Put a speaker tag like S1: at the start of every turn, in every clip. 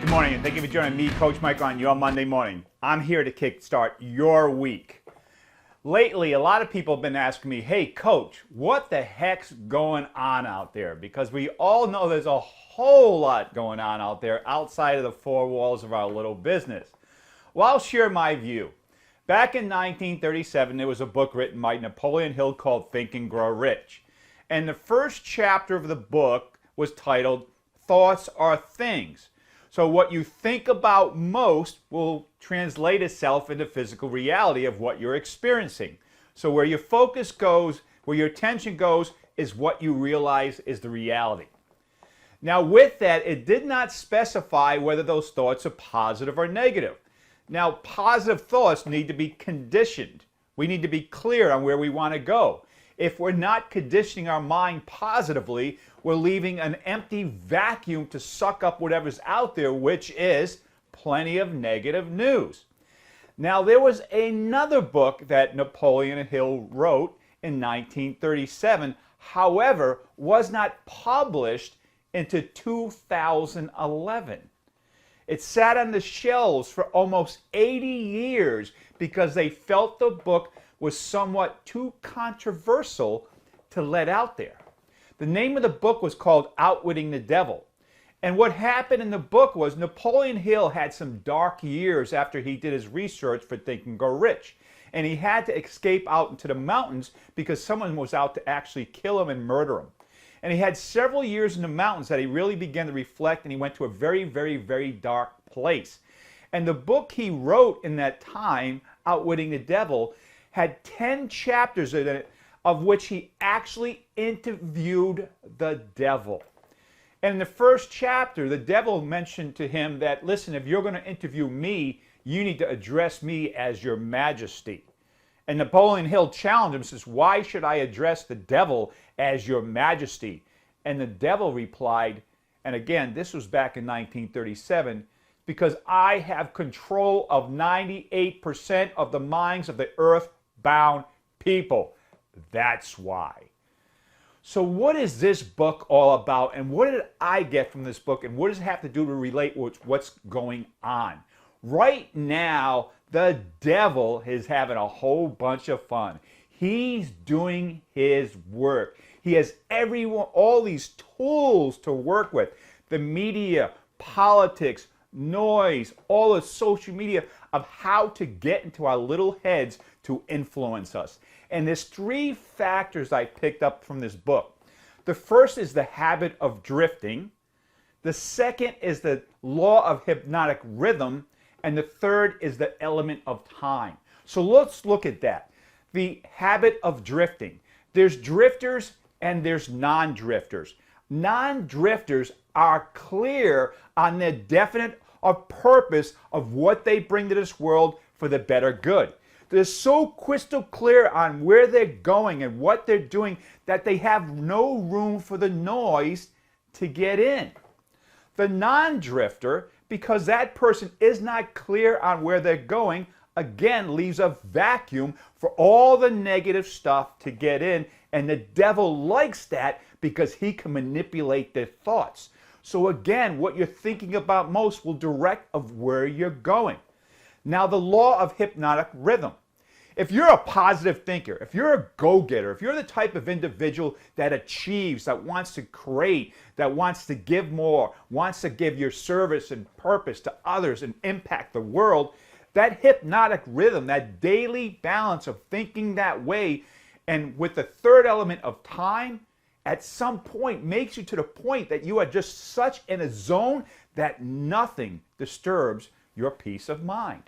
S1: Good morning, and thank you for joining me, Coach Mike, on your Monday morning. I'm here to kickstart your week. Lately, a lot of people have been asking me, hey, Coach, what the heck's going on out there? Because we all know there's a whole lot going on out there outside of the four walls of our little business. Well, I'll share my view. Back in 1937, there was a book written by Napoleon Hill called Think and Grow Rich. And the first chapter of the book was titled, Thoughts Are Things. So what you think about most will translate itself into physical reality of what you're experiencing. So where your focus goes, where your attention goes, is what you realize is the reality. Now with that, it did not specify whether those thoughts are positive or negative. Now positive thoughts need to be conditioned. We need to be clear on where we want to go. If we're not conditioning our mind positively, we're leaving an empty vacuum to suck up whatever's out there, which is plenty of negative news. Now, there was another book that Napoleon Hill wrote in 1937, however, was not published into 2011. It sat on the shelves for almost 80 years because they felt the book was somewhat too controversial to let out there. The name of the book was called Outwitting the Devil. And what happened in the book was Napoleon Hill had some dark years after he did his research for Think and Grow Rich. And he had to escape out into the mountains because someone was out to actually kill him and murder him. And he had several years in the mountains that he really began to reflect, and he went to a very, very, very dark place. And the book he wrote in that time, Outwitting the Devil, had 10 chapters in it, of which he actually interviewed the devil. And in the first chapter, the devil mentioned to him that, listen, if you're going to interview me, you need to address me as your majesty. And Napoleon Hill challenged him, says, why should I address the devil as your majesty? And the devil replied, and again, this was back in 1937, because I have control of 98% of the minds of the earth-bound people. That's why. So what is this book all about, and what did I get from this book, and what does it have to do to relate with what's going on? Right now, the devil is having a whole bunch of fun. He's doing his work. He has all these tools to work with. The media, politics, noise, all the social media of how to get into our little heads to influence us. And there's 3 factors I picked up from this book. The first is the habit of drifting. The second is the law of hypnotic rhythm. And the third is the element of time. So let's look at that. The habit of drifting. There's drifters and there's non-drifters. Non-drifters are clear on their definite purpose of what they bring to this world for the better good. They're so crystal clear on where they're going and what they're doing that they have no room for the noise to get in. The non-drifter, because that person is not clear on where they're going, again leaves a vacuum for all the negative stuff to get in, and the devil likes that because he can manipulate their thoughts. So again, what you're thinking about most will direct of where you're going. Now, the law of hypnotic rhythm. If you're a positive thinker, if you're a go-getter, if you're the type of individual that achieves, that wants to create, that wants to give more, wants to give your service and purpose to others and impact the world, that hypnotic rhythm, that daily balance of thinking that way, and with the third element of time, at some point makes you to the point that you are just such in a zone that nothing disturbs your peace of mind.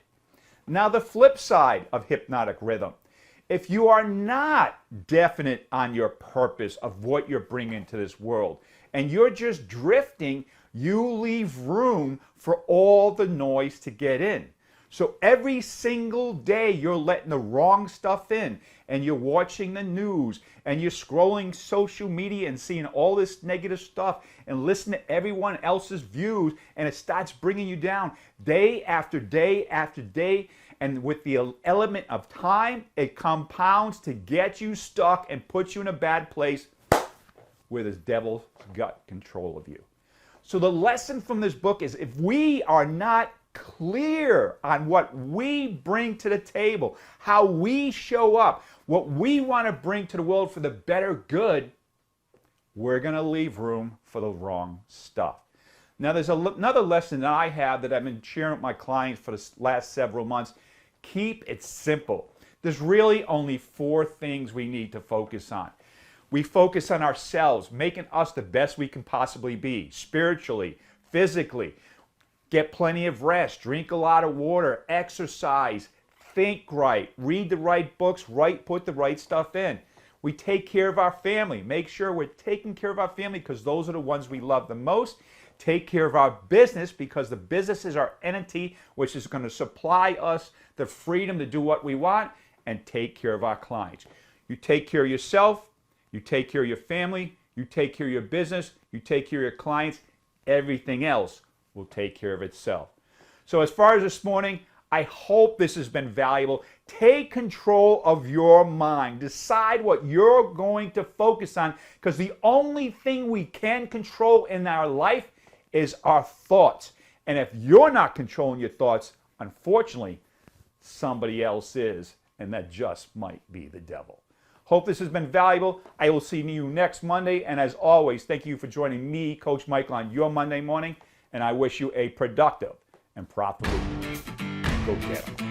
S1: Now, the flip side of hypnotic rhythm. If you are not definite on your purpose of what you're bringing to this world, and you're just drifting, you leave room for all the noise to get in. So every single day you're letting the wrong stuff in, and you're watching the news, and you're scrolling social media and seeing all this negative stuff and listening to everyone else's views, and it starts bringing you down day after day after day. And with the element of time, it compounds to get you stuck and put you in a bad place where the devil's got control of you. So the lesson from this book is if we are not clear on what we bring to the table, how we show up, what we want to bring to the world for the better good, we're going to leave room for the wrong stuff. Now, there's another lesson that I have that I've been sharing with my clients for the last several months. Keep it simple. There's really only 4 things we need to focus on. We focus on ourselves, making us the best we can possibly be, spiritually, physically. Get plenty of rest, drink a lot of water, exercise, think right, read the right books, put the right stuff in. We take care of our family. Make sure we're taking care of our family because those are the ones we love the most. Take care of our business because the business is our entity which is going to supply us the freedom to do what we want, and take care of our clients. You take care of yourself, you take care of your family, you take care of your business, you take care of your clients, everything else will take care of itself. So as far as this morning, I hope this has been valuable. Take control of your mind. Decide what you're going to focus on because the only thing we can control in our life is our thoughts. And if you're not controlling your thoughts, unfortunately, somebody else is, and that just might be the devil. Hope this has been valuable. I will see you next Monday. And as always, thank you for joining me, Coach Michael, on your Monday morning. And I wish you a productive and profitable week. Go get 'em.